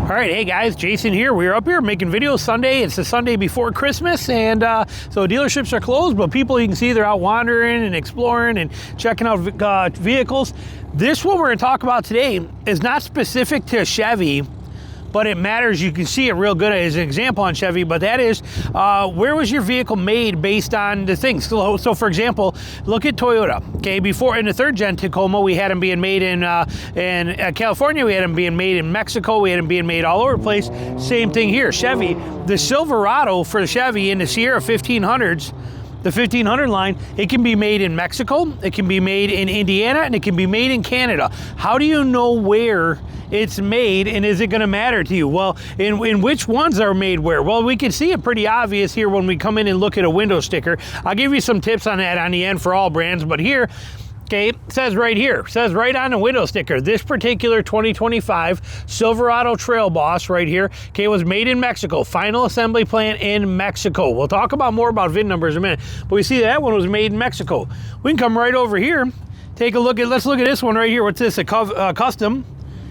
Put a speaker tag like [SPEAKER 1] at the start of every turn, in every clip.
[SPEAKER 1] All right, hey guys, Jason here. We're up here making videos Sunday. It's the Sunday before Christmas, and so dealerships are closed, but people, you can see they're out wandering and exploring and checking out vehicles. This one we're going to talk about today is not specific to Chevy, but it matters. You can see it real good as an example on Chevy, but that is where was your vehicle made based on the things. So for example, look at Toyota. Okay, before in the third gen Tacoma, we had them being made in California, we had them being made in Mexico, we had them being made all over the place. Same thing here. Chevy, the Silverado for the Chevy in the Sierra 1500s, the 1500 line, it can be made in Mexico, it can be made in Indiana, and it can be made in Canada. How do you know where it's made, and is it going to matter to you? Well, in which ones are made where? Well, we can see it pretty obvious here when we come in and look at a window sticker. I'll give you some tips on that on the end for all brands, but here, okay, it says right here, says right on the window sticker, this particular 2025 Silverado Trail Boss right here, okay, was made in Mexico, final assembly plant in Mexico. We'll talk about more about VIN numbers in a minute, but we see that one was made in Mexico. We can come right over here, take a look at, let's look at this one right here. What's this, a custom?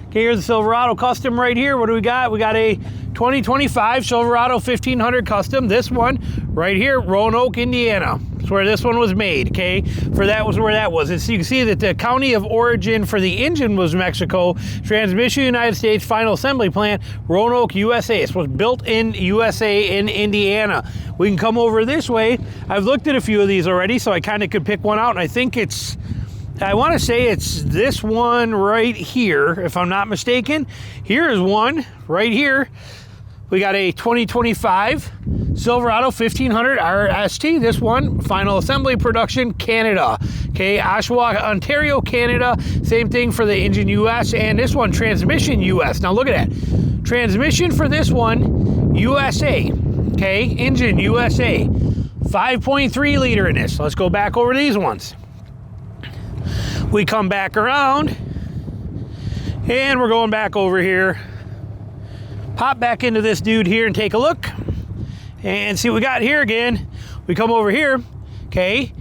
[SPEAKER 1] Okay, here's the Silverado Custom right here. What do we got? We got a 2025 Silverado 1500 Custom. This one right here, Roanoke, Indiana. That's where this one was made, okay? For that was where that was. And so you can see that the county of origin for the engine was Mexico, transmission, United States, final assembly plant, Roanoke, USA. It was built in USA in Indiana. We can come over this way. I've looked at a few of these already, so I kind of could pick one out, and I think it's, I want to say it's this one right here, if I'm not mistaken. Here is one right here. We got a 2025 Silverado 1500 RST. This one, final assembly production, Canada. Okay, Oshawa, Ontario, Canada. Same thing for the engine US, and this one, transmission US. Now look at that. Transmission for this one, USA. Okay, engine USA. 5.3 liter in this. Let's go back over these ones. We come back around, and we're going back over here. Pop back into this dude here and take a look and see what we got here again. We come over here, okay.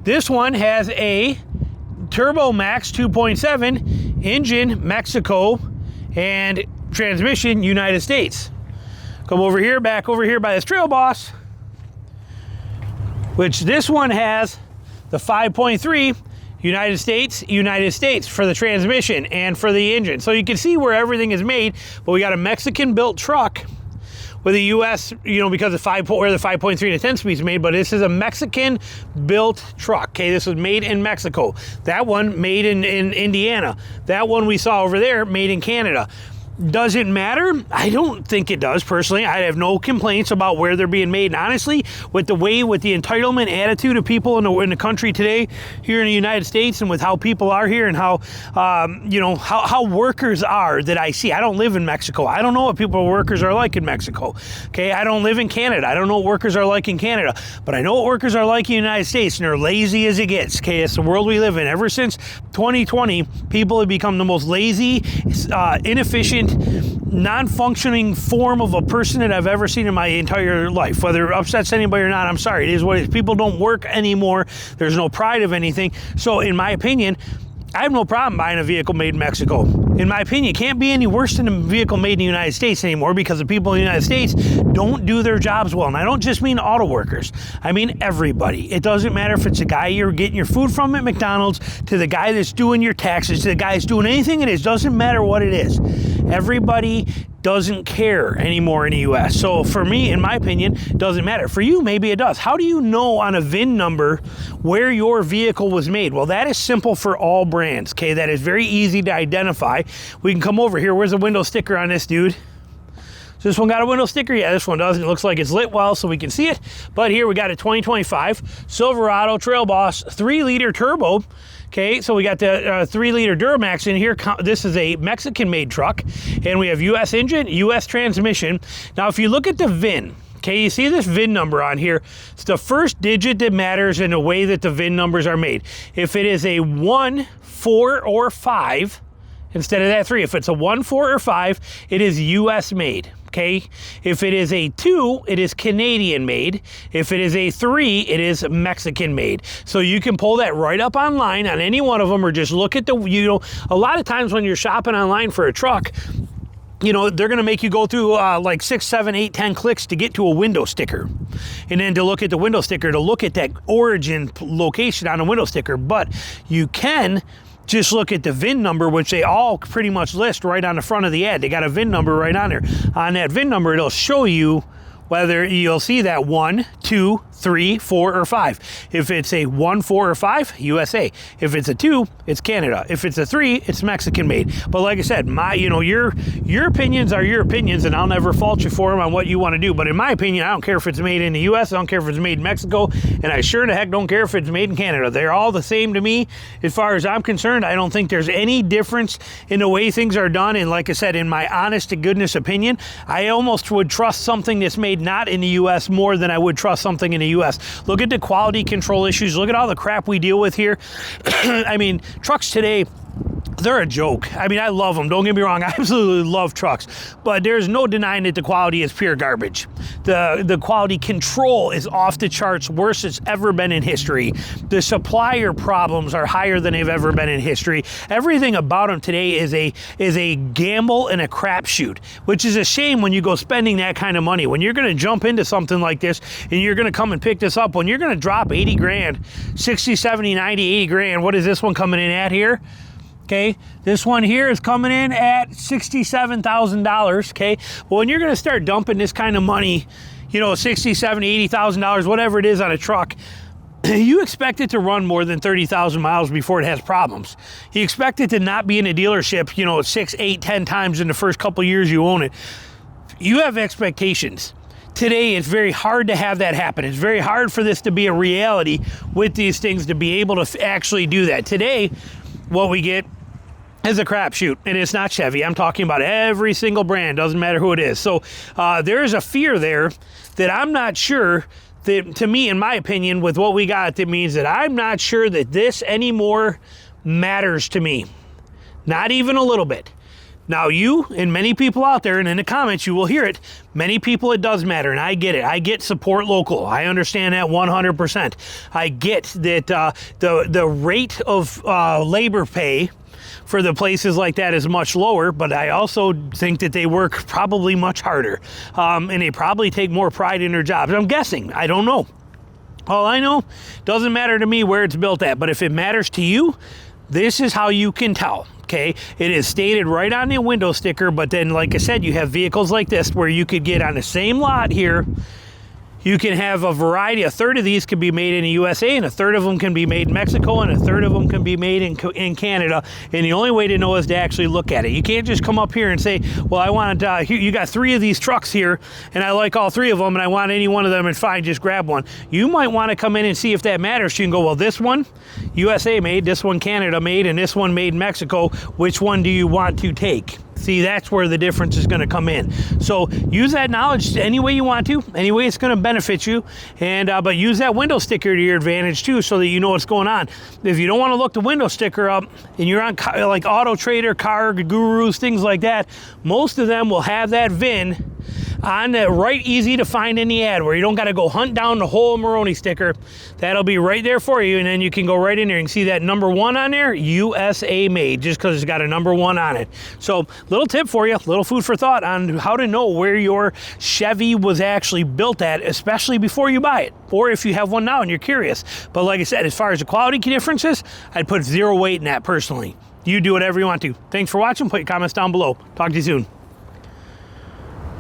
[SPEAKER 1] This one has a Turbo Max 2.7, engine Mexico, and transmission United States. Come over here, back over here by this Trail Boss, which this one has the 5.3 United States for the transmission and for the engine. So you can see where everything is made, but we got a Mexican-built truck with a US, you know, because of where the 5.3 and the 10 speed is made, but this is a Mexican-built truck, okay? This was made in Mexico. That one made in Indiana. That one we saw over there, made in Canada. Does it matter? I don't think it does, personally. I have no complaints about where they're being made. And honestly, with the entitlement attitude of people in the country today, here in the United States, and with how people are here and how, you know, how workers are that I see. I don't live in Mexico. I don't know what workers are like in Mexico. Okay, I don't live in Canada. I don't know what workers are like in Canada. But I know what workers are like in the United States, and they're lazy as it gets. Okay, it's the world we live in. Ever since 2020, people have become the most lazy, inefficient, non-functioning form of a person that I've ever seen in my entire life. Whether it upsets anybody or not, I'm sorry, it is what it is. People don't work anymore. There's no pride of anything. So in my opinion, I have no problem buying a vehicle made in Mexico. In my opinion, it can't be any worse than a vehicle made in the United States anymore, because the people in the United States don't do their jobs well. And I don't just mean auto workers. I mean everybody. It doesn't matter if it's a guy you're getting your food from at McDonald's, to the guy that's doing your taxes, to the guy that's doing anything it is. Doesn't matter what it is. Everybody doesn't care anymore in the US. So for me, in my opinion, it doesn't matter. For you, maybe it does. How do you know on a VIN number where your vehicle was made? Well, that is simple for all brands, okay? That is very easy to identify. We can come over here. Where's the window sticker on this dude? So this one got a window sticker? Yeah, this one doesn't. It looks like it's lit well, so we can see it. But here we got a 2025 Silverado Trail Boss 3-liter turbo. Okay, so we got the 3-liter Duramax in here. This is a Mexican-made truck, and we have US engine, US transmission. Now, if you look at the VIN, okay, you see this VIN number on here. It's the first digit that matters in the way that the VIN numbers are made. If it is a 1, 4, or 5, instead of that 3, if it's a 1, 4, or 5, it is US made. Okay, if it is a 2, it is Canadian made. If it is a 3, it is Mexican made. So you can pull that right up online on any one of them, or just look at the, you know, a lot of times when you're shopping online for a truck, you know, they're going to make you go through like 6, 7, 8, 10 clicks to get to a window sticker. And then to look at the window sticker, to look at that origin location on a window sticker. But you can just look at the VIN number, which they all pretty much list right on the front of the ad. They got a VIN number right on there. On that VIN number, it'll show you whether you'll see that 1, 2, 3, 4, or 5. If it's a 1, 4, or 5, USA. If it's a 2, it's Canada. If it's a 3, it's Mexican made. But like I said, your opinions are your opinions, and I'll never fault you for them on what you want to do. But in my opinion, I don't care if it's made in the US, I don't care if it's made in Mexico, and I sure the heck don't care if it's made in Canada. They're all the same to me. As far as I'm concerned, I don't think there's any difference in the way things are done. And like I said, in my honest to goodness opinion, I almost would trust something that's made not in the US more than I would trust something in the US. Look at the quality control issues. Look at all the crap we deal with here. I mean, trucks today, they're a joke. I mean, I love them. Don't get me wrong. I absolutely love trucks. But there's no denying that the quality is pure garbage. The quality control is off the charts, worse it's ever been in history. The supplier problems are higher than they've ever been in history. Everything about them today is a gamble and a crapshoot, which is a shame when you go spending that kind of money. When you're going to jump into something like this and you're going to come and pick this up, when you're going to drop 80 grand, 60, 70, 90, 80 grand, what is this one coming in at here? Okay, this one here is coming in at $67,000, okay? Well, when you're gonna start dumping this kind of money, you know, $60,000, $70,000, $80,000, whatever it is on a truck, you expect it to run more than 30,000 miles before it has problems. You expect it to not be in a dealership, you know, 6, 8, 10 times in the first couple years you own it. You have expectations. Today, it's very hard to have that happen. It's very hard for this to be a reality with these things, to be able to actually do that. Today, what we get is a crapshoot, and it's not Chevy. I'm talking about every single brand, doesn't matter who it is. So there is a fear there that I'm not sure that, to me, in my opinion, with what we got, that means that I'm not sure that this anymore matters to me. Not even a little bit. Now you and many people out there, and in the comments you will hear it, many people it does matter, and I get it. I get support local. I understand that 100%. I get that the rate of labor pay for the places like that is much lower, but I also think that they work probably much harder, and they probably take more pride in their jobs. I'm guessing. I don't know. All I know, doesn't matter to me where it's built at, but if it matters to you, this is how you can tell. Okay, it is stated right on the window sticker, but then, like I said, you have vehicles like this where you could get on the same lot here. You can have a variety. A third of these can be made in the USA, and a third of them can be made in Mexico, and a third of them can be made in Canada. And the only way to know is to actually look at it. You can't just come up here and say, well, I want, you got 3 of these trucks here, and I like all 3 of them, and I want any one of them, and fine, just grab one. You might want to come in and see if that matters. You can go, well, this one, USA made, this one Canada made, and this one made in Mexico. Which one do you want to take? See, that's where the difference is going to come in. So use that knowledge any way you want to, any way it's going to benefit you, and but use that window sticker to your advantage too, so that you know what's going on. If you don't want to look the window sticker up, and you're on like Auto Trader, Car Gurus, things like that, most of them will have that VIN on that, right easy to find in the ad, where you don't got to go hunt down the whole Maroni sticker. That'll be right there for you, and then you can go right in there and see that number 1 on there, USA made, just because it's got a number 1 on it. So little tip for you, little food for thought on how to know where your Chevy was actually built at, especially before you buy it, or if you have one now and you're curious. But like I said, as far as the quality differences, I'd put 0 weight in that personally. You do whatever you want to. Thanks for watching. Put your comments down below. Talk to you soon.